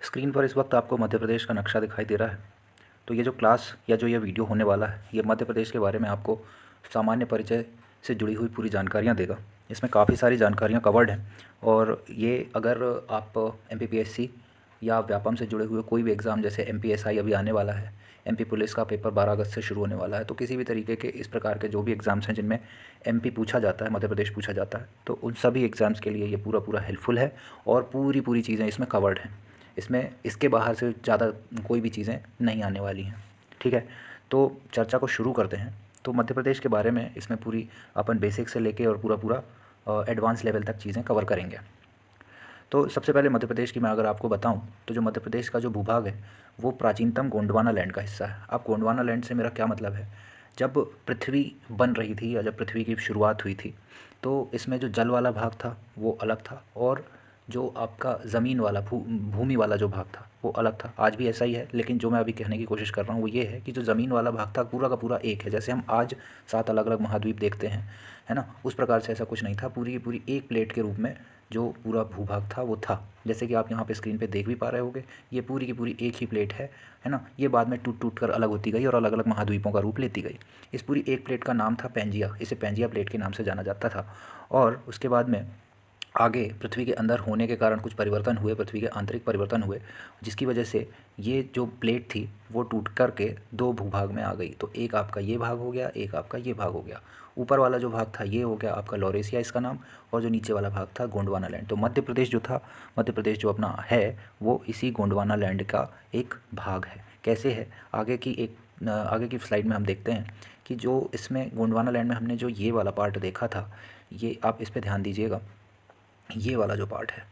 Screen पर इस वक्त आपको मध्य प्रदेश का नक्शा दिखाई दे रहा है। तो ये जो क्लास या जो ये वीडियो होने वाला है, ये मध्य प्रदेश के बारे में आपको सामान्य परिचय से जुड़ी हुई पूरी जानकारियाँ देगा। इसमें काफ़ी सारी जानकारियाँ कवर्ड हैं और ये अगर आप एमपीपीएससी या व्यापम से जुड़े हुए कोई भी एग्ज़ाम, जैसे एमपीएसआई अभी आने वाला है, एमपी पुलिस का पेपर 12 अगस्त से शुरू होने वाला है, तो किसी भी तरीके के इस प्रकार के जो भी एग्ज़ाम्स हैं जिनमें एमपी पूछा जाता है, मध्य प्रदेश पूछा जाता है, तो उन सभी एग्ज़ाम्स के लिए ये पूरा पूरा हेल्पफुल है और पूरी पूरी चीज़ें इसमें कवर्ड हैं। इसमें इसके बाहर से ज़्यादा कोई भी चीज़ें नहीं आने वाली हैं। ठीक है, तो चर्चा को शुरू करते हैं। तो मध्य प्रदेश के बारे में इसमें पूरी अपन बेसिक से लेके और पूरा पूरा एडवांस लेवल तक चीज़ें कवर करेंगे। तो सबसे पहले मध्य प्रदेश की मैं अगर आपको बताऊं, तो जो मध्य प्रदेश का जो भूभाग है वो प्राचीनतम गोंडवाना लैंड का हिस्सा है। अब गोंडवाना लैंड से मेरा क्या मतलब है, जब पृथ्वी बन रही थी या जब पृथ्वी की शुरुआत हुई थी, तो इसमें जो जल वाला भाग था वो अलग था और जो आपका ज़मीन वाला भूमि वाला जो भाग था वो अलग था। आज भी ऐसा ही है, लेकिन जो मैं अभी कहने की कोशिश कर रहा हूँ वो ये है कि जो ज़मीन वाला भाग था पूरा का पूरा एक है। जैसे हम आज 7 अलग अलग महाद्वीप देखते हैं, है ना, उस प्रकार से ऐसा कुछ नहीं था। पूरी की पूरी एक प्लेट के रूप में जो पूरा भूभाग था वो था। जैसे कि आप यहाँ पे स्क्रीन पे देख भी पा रहे होगे, ये पूरी की पूरी एक ही प्लेट है ना। ये बाद में टूट टूट कर अलग होती गई और अलग अलग महाद्वीपों का रूप लेती गई। इस पूरी एक प्लेट का नाम था पैंजिया। इसे पैंजिया प्लेट के नाम से जाना जाता था। और उसके बाद में आगे पृथ्वी के अंदर होने के कारण कुछ परिवर्तन हुए, पृथ्वी के आंतरिक परिवर्तन हुए, जिसकी वजह से ये जो प्लेट थी वो टूट कर के दो भूभाग में आ गई। तो एक आपका ये भाग हो गया, एक आपका ये भाग हो गया। ऊपर वाला जो भाग था ये हो गया आपका लॉरेशिया इसका नाम, और जो नीचे वाला भाग था गोंडवाना लैंड। तो मध्य प्रदेश जो था, मध्य प्रदेश जो अपना है वो इसी गोंडवाना लैंड का एक भाग है। कैसे है, आगे की स्लाइड में हम देखते हैं कि जो इसमें गोंडवाना लैंड में हमने जो ये वाला पार्ट देखा था, ये आप इस पर ध्यान दीजिएगा। ये वाला जो पार्ट है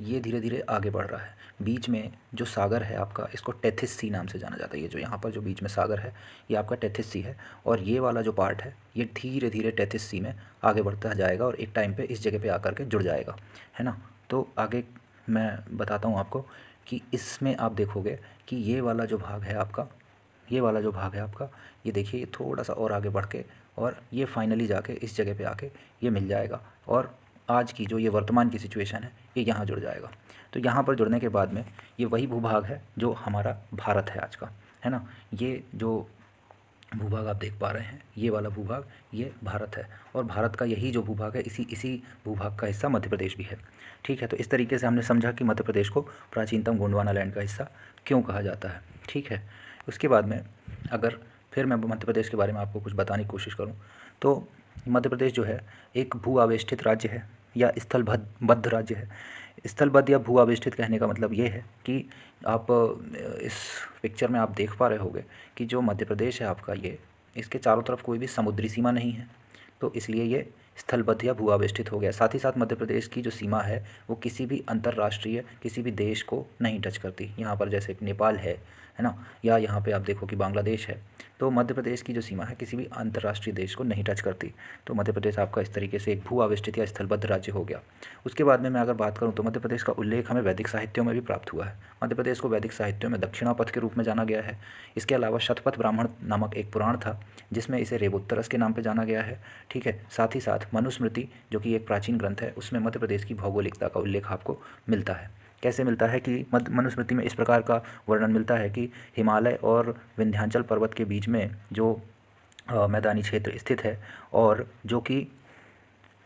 ये धीरे धीरे आगे बढ़ रहा है। बीच में जो सागर है आपका, इसको टेथिस सी नाम से जाना जाता है। ये जो यहाँ पर जो बीच में सागर है ये आपका टेथिस सी है, और ये वाला जो पार्ट है ये धीरे धीरे टेथिस सी में आगे बढ़ता जाएगा और एक टाइम पे इस जगह पे आकर के जुड़ जाएगा, है ना। तो आगे मैं बताता हूँ आपको कि इसमें आप देखोगे कि ये वाला जो भाग है आपका, ये वाला जो भाग है आपका, ये देखिए ये थोड़ा सा और आगे बढ़ के और ये फाइनली जाके इस जगह पे आके ये मिल जाएगा, और आज की जो ये वर्तमान की सिचुएशन है ये यहाँ जुड़ जाएगा। तो यहाँ पर जुड़ने के बाद में ये वही भूभाग है जो हमारा भारत है आज का, है ना। ये जो भूभाग आप देख पा रहे हैं, ये वाला भूभाग ये भारत है, और भारत का यही जो भूभाग है इसी भूभाग का हिस्सा मध्य प्रदेश भी है। ठीक है, तो इस तरीके से हमने समझा कि मध्य प्रदेश को प्राचीनतम गोंडवाना लैंड का हिस्सा क्यों कहा जाता है। ठीक है, उसके बाद में अगर फिर मैं मध्य प्रदेश के बारे में आपको कुछ बताने की कोशिश करूं, तो मध्य प्रदेश जो है एक भू आवेष्टित राज्य है या स्थलबद्ध राज्य है। स्थलबद्ध या भू आवेष्टित कहने का मतलब ये है कि आप इस पिक्चर में आप देख पा रहे होंगे कि जो मध्य प्रदेश है आपका, ये इसके चारों तरफ कोई भी समुद्री सीमा नहीं है, तो इसलिए ये स्थलबद्ध या भू आवेष्टित हो गया। साथ ही साथ मध्य प्रदेश की जो सीमा है वो किसी भी अंतर्राष्ट्रीय किसी भी देश को नहीं टच करती। यहाँ पर जैसे नेपाल है ना, या यहाँ पे आप देखो कि बांग्लादेश है, तो मध्य प्रदेश की जो सीमा है किसी भी अंतर्राष्ट्रीय देश को नहीं टच करती। तो मध्य प्रदेश आपका इस तरीके से एक भू आवेष्टित या स्थलबद्ध राज्य हो गया। उसके बाद में मैं अगर बात करूँ तो मध्य प्रदेश का उल्लेख हमें वैदिक साहित्यों में भी प्राप्त हुआ है। मध्य प्रदेश को वैदिक साहित्यों में दक्षिणापथ के रूप में जाना गया है। इसके अलावा शतपथ ब्राह्मण नामक एक पुराण था जिसमें इसे रेवोत्तरस के नाम पर जाना गया है। ठीक है, साथ ही साथ मनुस्मृति जो कि एक प्राचीन ग्रंथ है, उसमें मध्य प्रदेश की भौगोलिकता का उल्लेख आपको मिलता है। कैसे मिलता है कि मनुस्मृति में इस प्रकार का वर्णन मिलता है कि हिमालय और विंध्याचल पर्वत के बीच में जो मैदानी क्षेत्र स्थित है और जो कि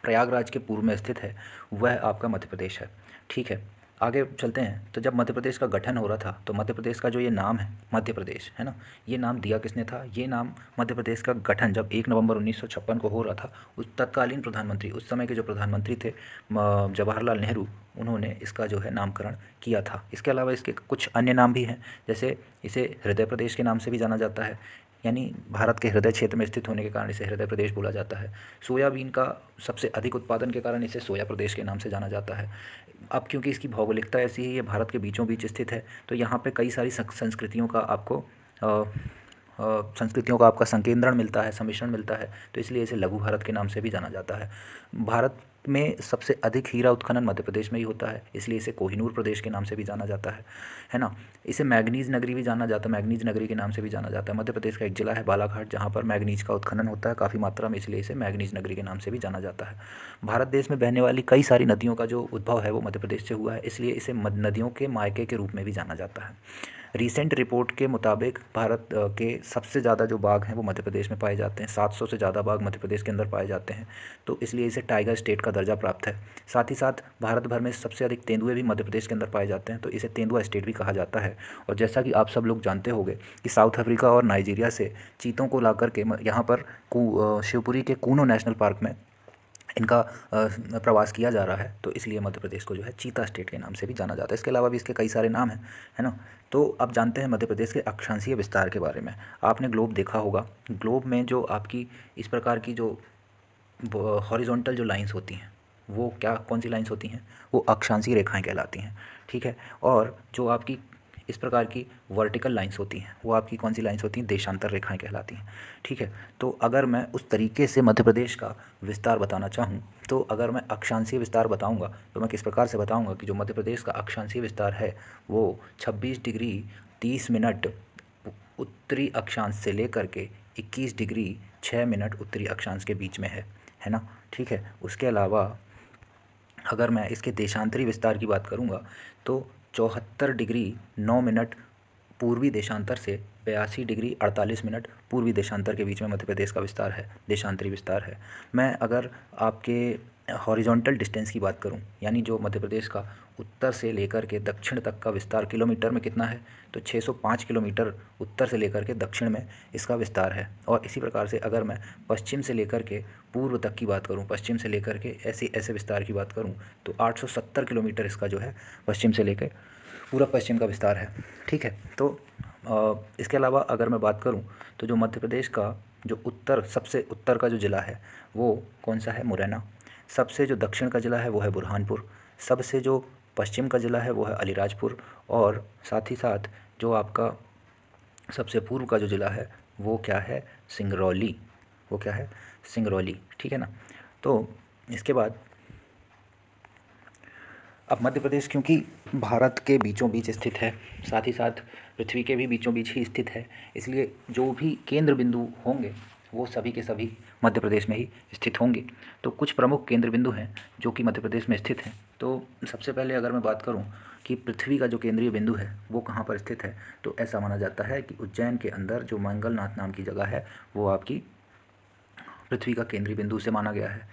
प्रयागराज के पूर्व में स्थित है, वह आपका मध्य प्रदेश है। ठीक है, आगे चलते हैं। तो जब मध्य प्रदेश का गठन हो रहा था तो मध्य प्रदेश का जो ये नाम है मध्य प्रदेश, है ना, ये नाम दिया किसने था? ये नाम मध्य प्रदेश का गठन जब 1 नवंबर 1956 को हो रहा था, उस तत्कालीन प्रधानमंत्री, उस समय के जो प्रधानमंत्री थे जवाहरलाल नेहरू, उन्होंने इसका जो है नामकरण किया था। इसके अलावा इसके कुछ अन्य नाम भी हैं, जैसे इसे हृदय प्रदेश के नाम से भी जाना जाता है, यानी भारत के हृदय क्षेत्र में स्थित होने के कारण इसे हृदय प्रदेश बोला जाता है। सोयाबीन का सबसे अधिक उत्पादन के कारण इसे सोया प्रदेश के नाम से जाना जाता है। अब क्योंकि इसकी भौगोलिकता ऐसी है, ये भारत के बीचों बीच स्थित है, तो यहाँ पे कई सारी संस्कृतियों का आपको संस्कृतियों का आपका संकेंद्रण मिलता है, सम्मिश्रण मिलता है, तो इसलिए इसे लघु भारत के नाम से भी जाना जाता है। भारत में सबसे अधिक हीरा उत्खनन मध्य प्रदेश में ही होता है, इसलिए इसे कोहिनूर प्रदेश के नाम से भी जाना जाता है ना। इसे मैग्नीज नगरी भी जाना जाता है, मैग्नीज नगरी के नाम से भी जाना जाता है। मध्य प्रदेश का एक जिला है बालाघाट, जहाँ पर मैग्नीज का उत्खनन होता है काफ़ी मात्रा में, इसलिए इसे मैग्नीज नगरी के नाम से भी जाना जाता है। भारत देश में बहने वाली कई सारी नदियों का जो उद्भव है वो मध्य प्रदेश से हुआ है, इसलिए इसे नदियों के मायके के रूप में भी जाना जाता है। रीसेंट रिपोर्ट के मुताबिक भारत के सबसे ज़्यादा जो बाघ हैं वो मध्य प्रदेश में पाए जाते हैं, 700 से ज़्यादा बाघ मध्य प्रदेश के अंदर पाए जाते हैं, तो इसलिए इसे टाइगर स्टेट का दर्जा प्राप्त है। साथ ही साथ भारत भर में सबसे अधिक तेंदुए भी मध्य प्रदेश के अंदर पाए जाते हैं, तो इसे तेंदुआ स्टेट भी कहा जाता है। और जैसा कि आप सब लोग जानते होंगे कि साउथ अफ्रीका और नाइजीरिया से चीतों को ला करके यहाँ पर शिवपुरी के कूनो नेशनल पार्क में इनका प्रवास किया जा रहा है, तो इसलिए मध्य प्रदेश को जो है चीता स्टेट के नाम से भी जाना जाता है। इसके अलावा भी इसके कई सारे नाम हैं, है ना। तो अब जानते हैं मध्य प्रदेश के अक्षांशीय विस्तार के बारे में। आपने ग्लोब देखा होगा, ग्लोब में जो आपकी इस प्रकार की जो हॉरिजॉन्टल जो लाइंस होती हैं वो क्या कौन सी लाइंस होती हैं, वो अक्षांशीय रेखाएं कहलाती हैं, ठीक है। और जो आपकी इस प्रकार की वर्टिकल लाइंस होती हैं वो आपकी कौन सी लाइंस होती हैं, देशांतर रेखाएं कहलाती हैं, ठीक है। तो अगर मैं उस तरीके से मध्य प्रदेश का विस्तार बताना चाहूँ, तो अगर मैं अक्षांशीय विस्तार बताऊँगा तो मैं किस प्रकार से बताऊँगा कि जो मध्य प्रदेश का अक्षांशीय विस्तार है वो 26 डिग्री 30 मिनट उत्तरी अक्षांश से लेकर के 21 डिग्री 6 मिनट उत्तरी अक्षांश के बीच में है ना, ठीक है। उसके अलावा अगर मैं इसके देशांतरी विस्तार की बात करूँगा तो 74 डिग्री 9 मिनट पूर्वी देशांतर से 82 डिग्री 48 मिनट पूर्वी देशांतर के बीच में मध्य प्रदेश का विस्तार है, देशांतरी विस्तार है। मैं अगर आपके हॉरिजॉन्टल डिस्टेंस की बात करूं, यानी जो मध्य प्रदेश का उत्तर से लेकर के दक्षिण तक का विस्तार किलोमीटर में कितना है, तो 605 किलोमीटर उत्तर से लेकर के दक्षिण में इसका विस्तार है। और इसी प्रकार से अगर मैं पश्चिम से लेकर के पूर्व तक की बात करूं, पश्चिम से लेकर के ऐसे विस्तार की बात करूं, तो 870 किलोमीटर इसका जो है पश्चिम से लेकर पूरा पश्चिम का विस्तार है, ठीक है। तो इसके अलावा अगर मैं बात करूं तो जो मध्य प्रदेश का जो सबसे उत्तर का जो ज़िला है वो कौन सा है, मुरैना। सबसे जो दक्षिण का ज़िला है वो है बुरहानपुर। सबसे जो पश्चिम का ज़िला है वो है अलीराजपुर। और साथ ही साथ जो आपका सबसे पूर्व का जो ज़िला है वो क्या है, सिंगरौली। वो क्या है, सिंगरौली, ठीक है ना। तो इसके बाद अब मध्य प्रदेश क्योंकि भारत के बीचों बीच स्थित है, साथ ही साथ पृथ्वी के भी बीचों बीच ही स्थित है, इसलिए जो भी केंद्र बिंदु होंगे वो सभी के सभी मध्य प्रदेश में ही स्थित होंगे। तो कुछ प्रमुख केंद्र बिंदु हैं जो कि मध्य प्रदेश में स्थित हैं। तो सबसे पहले अगर मैं बात करूं कि पृथ्वी का जो केंद्रीय बिंदु है वो कहाँ पर स्थित है, तो ऐसा माना जाता है कि उज्जैन के अंदर जो मंगलनाथ नाम की जगह है वो आपकी पृथ्वी का केंद्रीय बिंदु से माना गया है।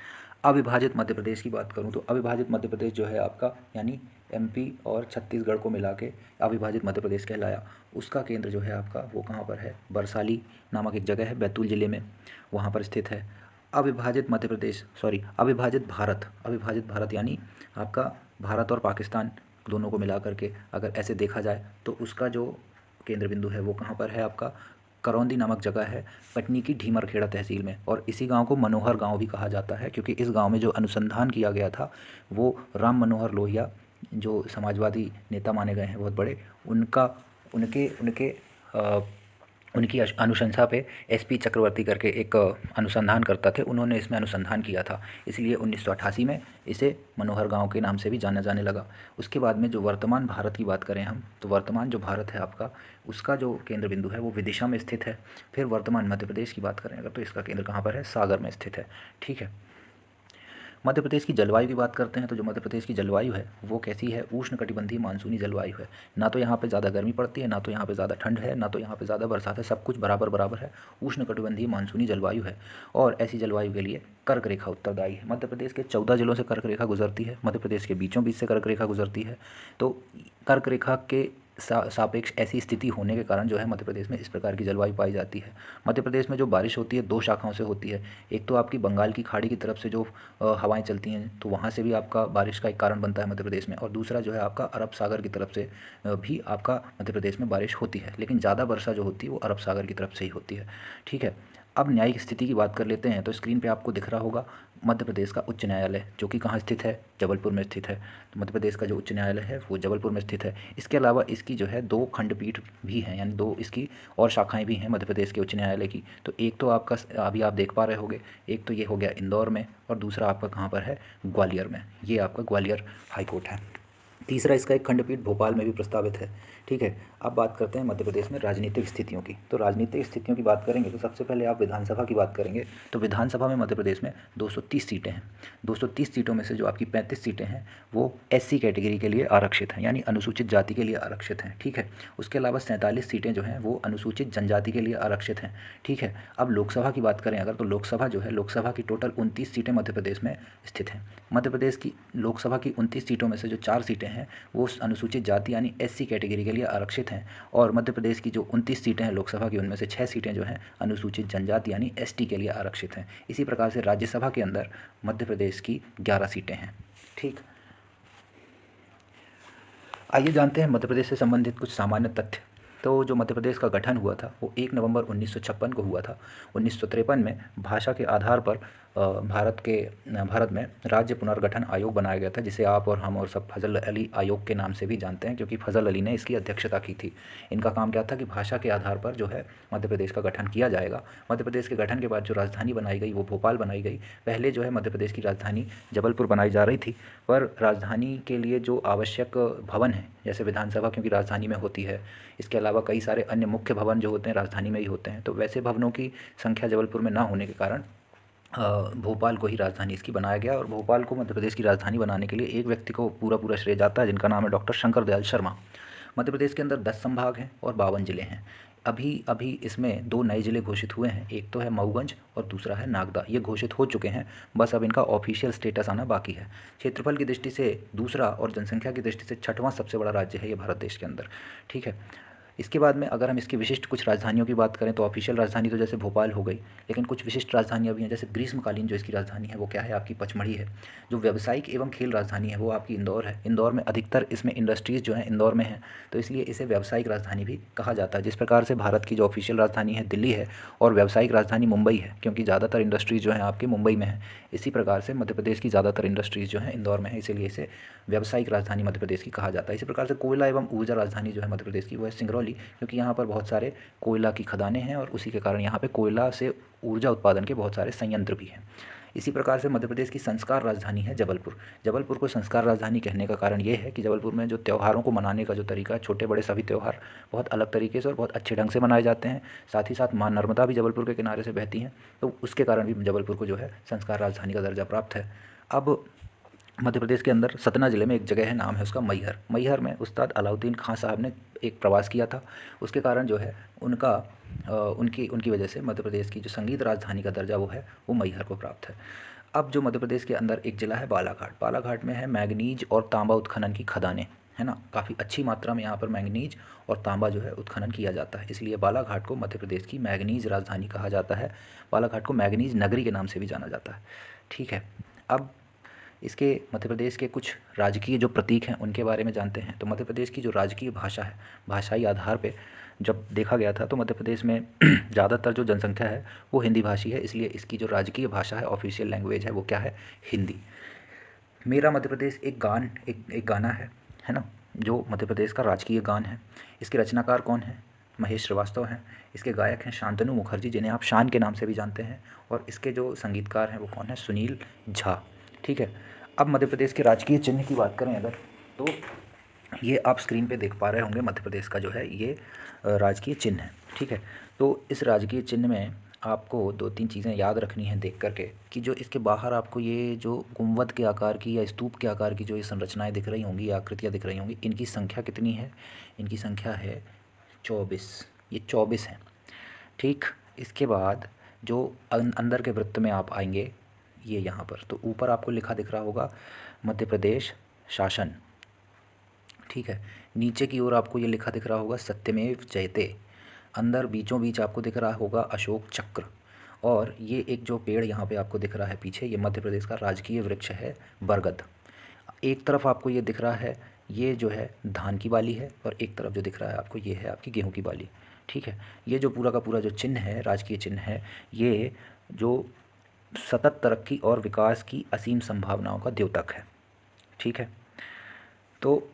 अविभाजित मध्य प्रदेश की बात करूं तो अविभाजित मध्य प्रदेश जो है आपका, यानी एमपी और छत्तीसगढ़ को मिला के अविभाजित मध्य प्रदेश कहलाया। उसका केंद्र जो है आपका वो कहाँ पर है, बरसाली नामक एक जगह है बैतूल ज़िले में, वहाँ पर स्थित है। अविभाजित मध्य प्रदेश अविभाजित भारत यानी आपका भारत और पाकिस्तान दोनों को मिला करके अगर ऐसे देखा जाए तो उसका जो केंद्र बिंदु है वो कहाँ पर है आपका, करौंदी नामक जगह है कटनी की ढीमरखेड़ा तहसील में। और इसी गांव को मनोहर गांव भी कहा जाता है, क्योंकि इस गांव में जो अनुसंधान किया गया था वो राम मनोहर लोहिया, जो समाजवादी नेता माने गए हैं बहुत बड़े, उनकी अनुशंसा पे एसपी चक्रवर्ती करके एक अनुसंधान करता थे, उन्होंने इसमें अनुसंधान किया था, इसलिए 1988 में इसे मनोहर गांव के नाम से भी जाना जाने लगा। उसके बाद में जो वर्तमान भारत की बात करें हम, तो वर्तमान जो भारत है आपका, उसका जो केंद्र बिंदु है वो विदिशा में स्थित है। फिर वर्तमान मध्य प्रदेश की बात करें अगर, तो इसका केंद्र कहाँ पर है, सागर में स्थित है, ठीक है। मध्य प्रदेश की जलवायु की बात करते हैं तो जो मध्य प्रदेश की जलवायु है वो कैसी है, उष्णकटिबंधीय मानसूनी जलवायु है। ना तो यहाँ पे ज़्यादा गर्मी पड़ती है, ना तो यहाँ पे ज़्यादा ठंड है, ना तो यहाँ पे ज़्यादा बरसात है, सब कुछ बराबर बराबर है, उष्णकटिबंधीय मानसूनी जलवायु है। और ऐसी जलवायु के लिए कर्क रेखा उत्तरदायी है। मध्य प्रदेश के 14 जिलों से कर्क रेखा गुजरती है, मध्य प्रदेश के बीचों बीच से कर्क रेखा गुजरती है। तो कर्क रेखा के सापेक्ष ऐसी स्थिति होने के कारण जो है मध्य प्रदेश में इस प्रकार की जलवायु पाई जाती है। मध्य प्रदेश में जो बारिश होती है दो शाखाओं से होती है, एक तो आपकी बंगाल की खाड़ी की तरफ से जो हवाएं चलती हैं तो वहाँ से भी आपका बारिश का एक कारण बनता है मध्य प्रदेश में, और दूसरा जो है आपका अरब सागर की तरफ से भी आपका मध्य प्रदेश में बारिश होती है, लेकिन ज़्यादा वर्षा जो होती है वो अरब सागर की तरफ से ही होती है, ठीक है। अब न्यायिक स्थिति की बात कर लेते हैं। तो स्क्रीन पे आपको दिख रहा होगा मध्य प्रदेश का उच्च न्यायालय, जो कि कहाँ स्थित है, जबलपुर में स्थित है। तो मध्य प्रदेश का जो उच्च न्यायालय है वो जबलपुर में स्थित है। इसके अलावा इसकी जो है 2 खंडपीठ भी हैं, यानी 2 इसकी और शाखाएं भी हैं मध्य प्रदेश के उच्च न्यायालय की। तो एक तो आपका अभी आप देख पा रहे होंगे, एक तो ये हो गया इंदौर में, और दूसरा आपका कहाँ पर है, ग्वालियर में। ये आपका ग्वालियर हाईकोर्ट है। तीसरा इसका एक खंडपीठ भोपाल में भी प्रस्तावित है। ठीक है, अब बात करते हैं मध्य प्रदेश में राजनीतिक स्थितियों की। तो राजनीतिक स्थितियों की बात करेंगे तो सबसे पहले आप विधानसभा की बात करेंगे। तो विधानसभा में मध्य प्रदेश में 230 सीटें हैं। 230 सीटों में से जो आपकी 35 सीटें हैं वो एससी कैटेगरी के लिए आरक्षित हैं, यानी अनुसूचित जाति के लिए आरक्षित हैं। ठीक है, उसके अलावा 47 सीटें जो हैं वो अनुसूचित जनजाति के लिए आरक्षित हैं। ठीक है, अब लोकसभा की बात करें अगर, तो लोकसभा जो है, लोकसभा की टोटल 29 सीटें मध्य प्रदेश में स्थित हैं। मध्य प्रदेश की लोकसभा की 29 सीटों में से जो 4 सीटें हैं वो अनुसूचित जाति यानी एससी कैटेगरी के लिए आरक्षित हैं, और मध्य प्रदेश की जो 29 सीटें हैं लोकसभा की, उनमें से 6 सीटें जो हैं अनुसूचित जनजाति यानी एसटी के लिए आरक्षित हैं। इसी प्रकार से राज्यसभा के अंदर मध्य प्रदेश की 11 सीटें हैं। ठीक, आइए जानते हैं मध्य प्रदेश से संबंधित कुछ सामान्य तथ्य। तो जो मध्य प्रदेश का गठन हुआ था वो 1 नवंबर 1956 को हुआ था। 1953 में भाषा के आधार पर भारत में राज्य पुनर्गठन आयोग बनाया गया था, जिसे आप और हम और सब फजल अली आयोग के नाम से भी जानते हैं, क्योंकि फजल अली ने इसकी अध्यक्षता की थी। इनका काम क्या था कि भाषा के आधार पर जो है मध्य प्रदेश का गठन किया जाएगा। मध्य प्रदेश के गठन के बाद जो राजधानी बनाई गई वो भोपाल बनाई गई। पहले जो है मध्य प्रदेश की राजधानी जबलपुर बनाई जा रही थी, पर राजधानी के लिए जो आवश्यक भवन है, जैसे विधानसभा क्योंकि राजधानी में होती है, इसके अलावा कई सारे अन्य मुख्य भवन जो होते हैं राजधानी में ही होते हैं, तो वैसे भवनों की संख्या जबलपुर में ना होने के कारण भोपाल को ही राजधानी इसकी बनाया गया। और भोपाल को मध्य प्रदेश की राजधानी बनाने के लिए एक व्यक्ति को पूरा श्रेय जाता है, जिनका नाम है डॉक्टर शंकर दयाल शर्मा। मध्य प्रदेश के अंदर 10 संभाग हैं और 52 जिले हैं। अभी इसमें 2 नए ज़िले घोषित हुए हैं, एक तो है मऊगंज और दूसरा है नागदा। ये घोषित हो चुके हैं, बस अब इनका ऑफिशियल स्टेटस आना बाकी है। क्षेत्रफल की दृष्टि से दूसरा और जनसंख्या की दृष्टि से 6वां सबसे बड़ा राज्य है ये भारत देश के अंदर। ठीक है, इसके बाद में अगर हम इसकी विशिष्ट कुछ राजधानियों की बात करें तो ऑफिशियल राजधानी तो जैसे भोपाल हो गई, लेकिन कुछ विशिष्ट राजधानियाँ भी हैं। जैसे ग्रीष्मकालीन जो इसकी राजधानी है वो क्या है, आपकी पचमढ़ी है। जो व्यावसायिक एवं खेल राजधानी है वो आपकी इंदौर है। इंदौर में अधिकतर इसमें इंडस्ट्रीज़ जो हैं इंदौर में हैं, तो इसलिए इसे व्यावसायिक राजधानी भी कहा जाता है। जिस प्रकार से भारत की जो ऑफिशियल राजधानी है दिल्ली है और व्यावसायिक राजधानी मुंबई है, क्योंकि ज़्यादातर इंडस्ट्रीज़ जो हैं आपकी मुंबई में है। इसी प्रकार से मध्य प्रदेश की ज़्यादातर इंडस्ट्रीज़ जो हैं इंदौर में है, इसीलिए इसे व्यावसायिक राजधानी मध्य प्रदेश की कहा जाता है। इसी प्रकार से कोयला एवं ऊर्जा राजधानी जो है मध्य प्रदेश की वो है सिंगरौली, क्योंकि यहाँ पर बहुत सारे कोयला की खदानें हैं और उसी के कारण यहाँ पे कोयला से ऊर्जा उत्पादन के बहुत सारे संयंत्र भी हैं। इसी प्रकार से मध्य प्रदेश की संस्कार राजधानी है जबलपुर। जबलपुर को संस्कार राजधानी कहने का कारण ये है कि जबलपुर में जो त्योहारों को मनाने का जो तरीका है, छोटे बड़े सभी त्यौहार बहुत अलग तरीके से और बहुत अच्छे ढंग से मनाए जाते हैं। साथ ही साथ माँ नर्मदा भी जबलपुर के किनारे से बहती हैं, तो उसके कारण भी जबलपुर को जो है संस्कार राजधानी का दर्जा प्राप्त है। अब मध्य प्रदेश के अंदर सतना ज़िले में एक जगह है, नाम है उसका मैहर। मैहर में उस्ताद अलाउद्दीन खां साहब ने एक प्रवास किया था, उसके कारण जो है उनकी वजह से मध्य प्रदेश की जो संगीत राजधानी का दर्जा वो है वो मैहर को प्राप्त है। अब जो मध्य प्रदेश के अंदर एक ज़िला है बालाघाट। बालाघाट में है मैंगनीज और तांबा उत्खनन की खदानें, है ना। काफ़ी अच्छी मात्रा में यहाँ पर मैंगनीज और तांबा जो है उत्खनन किया जाता है, इसलिए बालाघाट को मध्य प्रदेश की मैंगनीज राजधानी कहा जाता है। बालाघाट को मैंगनीज नगरी के नाम से भी जाना जाता है। ठीक है, अब इसके मध्य प्रदेश के कुछ राजकीय जो प्रतीक हैं उनके बारे में जानते हैं। तो मध्य प्रदेश की जो राजकीय भाषा है, भाषाई आधार पे जब देखा गया था तो मध्य प्रदेश में ज़्यादातर जो जनसंख्या है वो हिंदी भाषी है, इसलिए इसकी जो राजकीय भाषा है, ऑफिशियल लैंग्वेज है, वो क्या है, हिंदी। मेरा मध्य प्रदेश एक गाना है ना, जो मध्य प्रदेश का राजकीय गान है। इसके रचनाकार कौन है, महेश श्रीवास्तव हैं। इसके गायक हैं शांतनु मुखर्जी, जिन्हें आप शान के नाम से भी जानते हैं, और इसके जो संगीतकार हैं वो कौन है, सुनील झा। ठीक है, अब मध्य प्रदेश के राजकीय चिन्ह की बात करें अगर, तो ये आप स्क्रीन पे देख पा रहे होंगे मध्य प्रदेश का जो है ये राजकीय चिन्ह है। ठीक है, तो इस राजकीय चिन्ह में आपको 2-3 चीज़ें याद रखनी है देख करके, कि जो इसके बाहर आपको ये जो गुंबद के आकार की या स्तूप के आकार की जो ये संरचनाएं दिख रही होंगी या आकृतियाँ दिख रही होंगी, इनकी संख्या कितनी है, इनकी संख्या है 24। ये 24 हैं। ठीक, इसके बाद जो अंदर के वृत्त में आप आएंगे, ये यहाँ पर, तो ऊपर आपको लिखा दिख रहा होगा मध्य प्रदेश शासन। ठीक है, नीचे की ओर आपको ये लिखा दिख रहा होगा सत्यमेव जयते। अंदर बीचों बीच आपको दिख रहा होगा अशोक चक्र, और ये एक जो पेड़ यहाँ पे आपको दिख रहा है पीछे, ये मध्य प्रदेश का राजकीय वृक्ष है बरगद। एक तरफ आपको ये दिख रहा है, ये जो है धान की बाली है, और एक तरफ जो दिख रहा है आपको ये है आपकी गेहूँ की बाली। ठीक है। ये जो पूरा का पूरा जो चिन्ह है, राजकीय चिन्ह है, ये जो सतत तरक्की और विकास की असीम संभावनाओं का द्योतक है। ठीक है, तो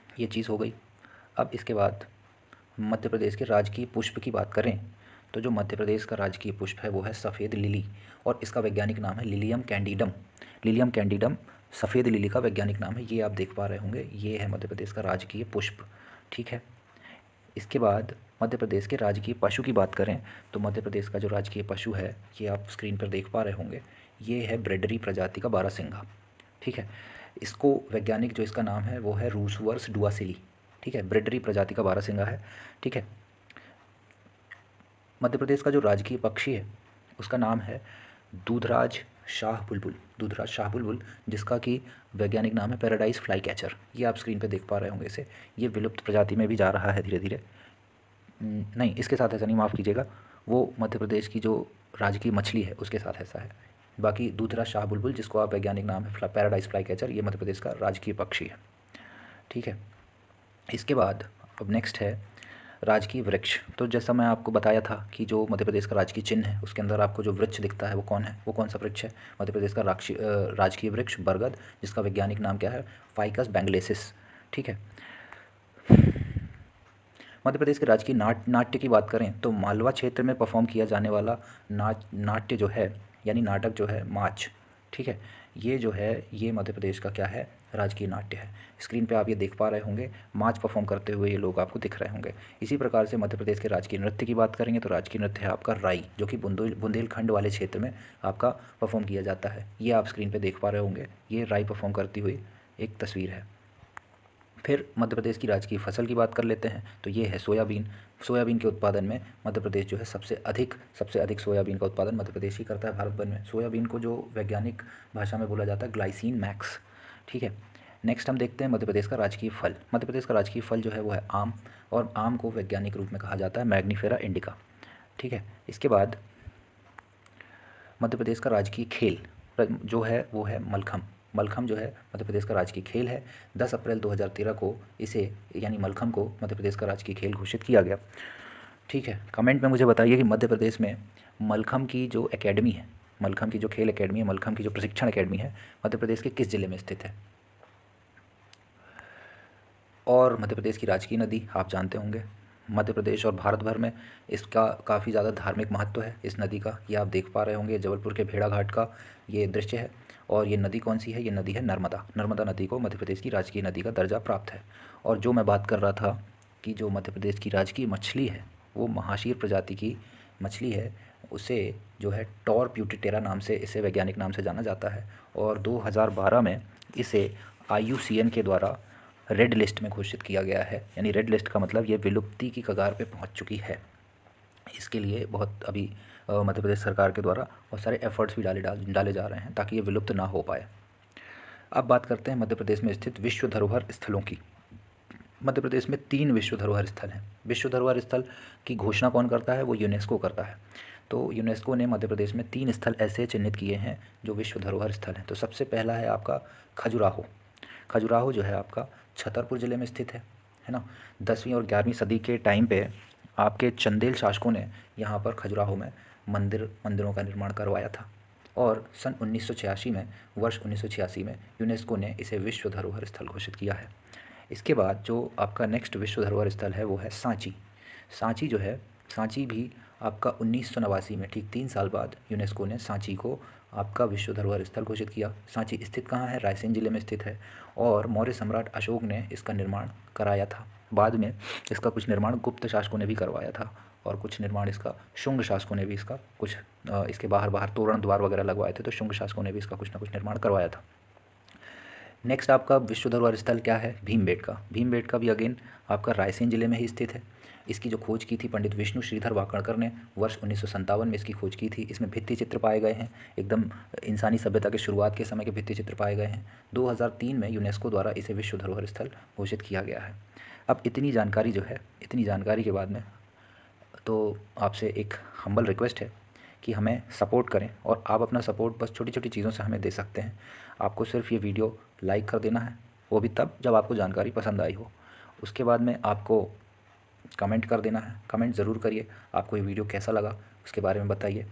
ये चीज़ हो गई। अब इसके बाद मध्य प्रदेश के राजकीय पुष्प की बात करें तो जो मध्य प्रदेश का राजकीय पुष्प है वो है सफ़ेद लिली, और इसका वैज्ञानिक नाम है लिलियम कैंडिडम। लिलियम कैंडिडम सफ़ेद लिली का वैज्ञानिक नाम है, ये आप देख पा रहे होंगे, ये है मध्य प्रदेश का राजकीय पुष्प। ठीक है, इसके बाद मध्य प्रदेश के राजकीय पशु की बात करें तो मध्य प्रदेश का जो राजकीय पशु है, ये आप स्क्रीन पर देख पा रहे होंगे, ये है ब्रेडरी प्रजाति का बारहसिंगा। ठीक है, इसको वैज्ञानिक जो इसका नाम है वो है रूसवर्स डुआसिली। ठीक है, ब्रेडरी प्रजाति का बारहसिंगा है। ठीक है, मध्य प्रदेश का जो राजकीय पक्षी है उसका नाम है दूधराज शाह बुलबुल। दूधराज शाह बुलबुल, जिसका कि वैज्ञानिक नाम है पैराडाइज फ्लाई कैचर। ये आप स्क्रीन पे देख पा रहे होंगे इसे। ये विलुप्त प्रजाति में भी जा रहा है धीरे धीरे। नहीं, इसके साथ ऐसा नहीं, माफ़ कीजिएगा, वो मध्य प्रदेश की जो राजकीय मछली है उसके साथ ऐसा है। बाकी दूधराज शाह बुलबुल, जिसको आप वैज्ञानिक नाम है पैराडाइज फ्लाई कैचर, ये मध्य प्रदेश का राजकीय पक्षी है। ठीक है, इसके बाद अब नेक्स्ट है राजकीय वृक्ष। तो जैसा मैं आपको बताया था कि जो मध्य प्रदेश का राजकीय चिन्ह है उसके अंदर आपको जो वृक्ष दिखता है वो कौन है, वो कौन सा वृक्ष है? मध्य प्रदेश का राजकीय वृक्ष बरगद, जिसका वैज्ञानिक नाम क्या है? फाइकस बैंगलेसिस। ठीक है, मध्य प्रदेश के राजकीय नाट्य की बात करें तो मालवा क्षेत्र में परफॉर्म किया जाने वाला नाट्य जो है, यानी नाटक जो है माच। ठीक है, ये जो है ये मध्य प्रदेश का क्या है? राजकीय नाट्य है। स्क्रीन पे आप ये देख पा रहे होंगे, माच परफॉर्म करते हुए ये लोग आपको दिख रहे होंगे। इसी प्रकार से मध्य प्रदेश के राजकीय नृत्य की बात करेंगे तो राजकीय नृत्य है आपका राई, जो कि बुंदेलखंड वाले क्षेत्र में आपका परफॉर्म किया जाता है। ये आप स्क्रीन पर देख पा रहे होंगे, ये राई परफॉर्म करती हुई एक तस्वीर है। फिर मध्य प्रदेश की राजकीय फसल की बात कर लेते हैं तो ये है सोयाबीन। सोयाबीन के उत्पादन में मध्य प्रदेश जो है सबसे अधिक सोयाबीन का उत्पादन मध्य प्रदेश ही करता है भारत भर में। सोयाबीन को जो वैज्ञानिक भाषा में बोला जाता है ग्लाइसिन मैक्स। ठीक है, नेक्स्ट हम देखते हैं मध्य प्रदेश का राजकीय फल। मध्य प्रदेश का राजकीय फल जो है वो है आम, और आम को वैज्ञानिक रूप में कहा जाता है मैग्नीफेरा इंडिका। ठीक है, इसके बाद मध्य प्रदेश का राजकीय खेल जो है वो है मलखम। मलखम जो है मध्य प्रदेश का राजकीय खेल है। 10 अप्रैल 2013 को इसे, यानी मलखम को, मध्य प्रदेश का राजकीय खेल घोषित किया गया। ठीक है, कमेंट में मुझे बताइए कि मध्य प्रदेश में मलखम की जो एकेडमी है, मलखम की जो खेल एकेडमी है, मलखम की जो प्रशिक्षण एकेडमी है, मध्य प्रदेश के किस जिले में स्थित है? और मध्य प्रदेश की राजकीय नदी आप जानते होंगे। मध्य प्रदेश और भारत भर में इसका काफ़ी ज़्यादा धार्मिक महत्व है इस नदी का। ये आप देख पा रहे होंगे, जबलपुर के भेड़ाघाट का ये दृश्य है। और ये नदी कौन सी है? ये नदी है नर्मदा। नर्मदा नदी को मध्य प्रदेश की राजकीय नदी का दर्जा प्राप्त है। और जो मैं बात कर रहा था कि जो मध्य प्रदेश की राजकीय मछली है वो महाशीर प्रजाति की मछली है। उसे जो है टॉर प्यूटिटेरा नाम से, इसे वैज्ञानिक नाम से जाना जाता है। और 2012 में इसे IUCN के द्वारा रेड लिस्ट में घोषित किया गया है। यानी रेड लिस्ट का मतलब ये विलुप्ति की कगार पे पहुंच चुकी है। इसके लिए बहुत अभी मध्य प्रदेश सरकार के द्वारा बहुत सारे एफर्ट्स भी डाले जा रहे हैं ताकि ये विलुप्त ना हो पाए। अब बात करते हैं मध्य प्रदेश में स्थित विश्व धरोहर स्थलों की। मध्य प्रदेश में 3 विश्व धरोहर स्थल हैं। विश्व धरोहर स्थल की घोषणा कौन करता है? वो यूनेस्को करता है। तो यूनेस्को ने मध्य प्रदेश में 3 स्थल ऐसे चिन्हित किए हैं जो विश्व धरोहर स्थल हैं। तो सबसे पहला है आपका खजुराहो। खजुराहो जो है आपका छतरपुर ज़िले में स्थित है ना। 10वीं और 11वीं सदी के टाइम पे आपके चंदेल शासकों ने यहाँ पर खजुराहो में मंदिरों का निर्माण करवाया था। और सन 1986 में, वर्ष 1986 में यूनेस्को ने इसे विश्व धरोहर स्थल घोषित किया है। इसके बाद जो आपका नेक्स्ट विश्व धरोहर स्थल है वो है सांची। सांची जो है, सांची भी आपका 1989 में, ठीक 3 साल बाद यूनेस्को ने सांची को आपका विश्व धरोहर स्थल घोषित किया। सांची स्थित कहाँ है? रायसेन जिले में स्थित है। और मौर्य सम्राट अशोक ने इसका निर्माण कराया था। बाद में इसका कुछ निर्माण गुप्त शासकों ने भी करवाया था, और कुछ निर्माण इसका शुंग शासकों ने भी इसका कुछ इसके बाहर तोरण द्वार वगैरह लगवाए थे, तो शुंग शासकों ने भी इसका कुछ ना कुछ निर्माण करवाया था। नेक्स्ट आपका विश्व धरोहर स्थल क्या है? भीमबेटका। भीमबेटका भी अगेन आपका रायसेन जिले में ही स्थित है। इसकी जो खोज की थी पंडित विष्णु श्रीधर वाकणकर ने वर्ष 1957 में इसकी खोज की थी। इसमें भित्ति चित्र पाए गए हैं, एकदम इंसानी सभ्यता के शुरुआत के समय के भित्ति चित्र पाए गए हैं। 2003 में यूनेस्को द्वारा इसे विश्व धरोहर स्थल घोषित किया गया है। अब इतनी जानकारी जो है, इतनी जानकारी के बाद में तो आपसे एक हम्बल रिक्वेस्ट है कि हमें सपोर्ट करें, और आप अपना सपोर्ट बस छोटी छोटी चीज़ों से हमें दे सकते हैं। आपको सिर्फ ये वीडियो लाइक कर देना है, वो भी तब जब आपको जानकारी पसंद आई हो। उसके बाद में आपको कमेंट कर देना है। कमेंट ज़रूर करिए, आपको ये वीडियो कैसा लगा उसके बारे में बताइए।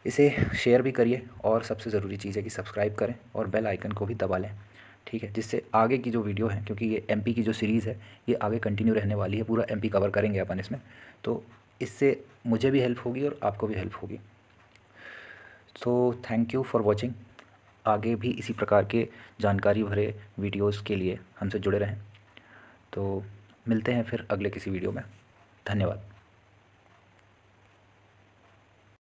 इसे शेयर भी करिए और सबसे ज़रूरी चीज़ है कि सब्सक्राइब करें और बेल आइकन को भी दबा लें, ठीक है, जिससे आगे की जो वीडियो है, क्योंकि ये एमपी की जो सीरीज़ है ये आगे कंटिन्यू रहने वाली है, पूरा एमपी कवर करेंगे अपन इसमें, तो इससे मुझे भी हेल्प होगी और आपको भी हेल्प होगी। तो थैंक यू फॉर वॉचिंग। आगे भी इसी प्रकार के जानकारी भरे वीडियोज़ के लिए हमसे जुड़े रहें। तो मिलते हैं फिर अगले किसी वीडियो में। धन्यवाद।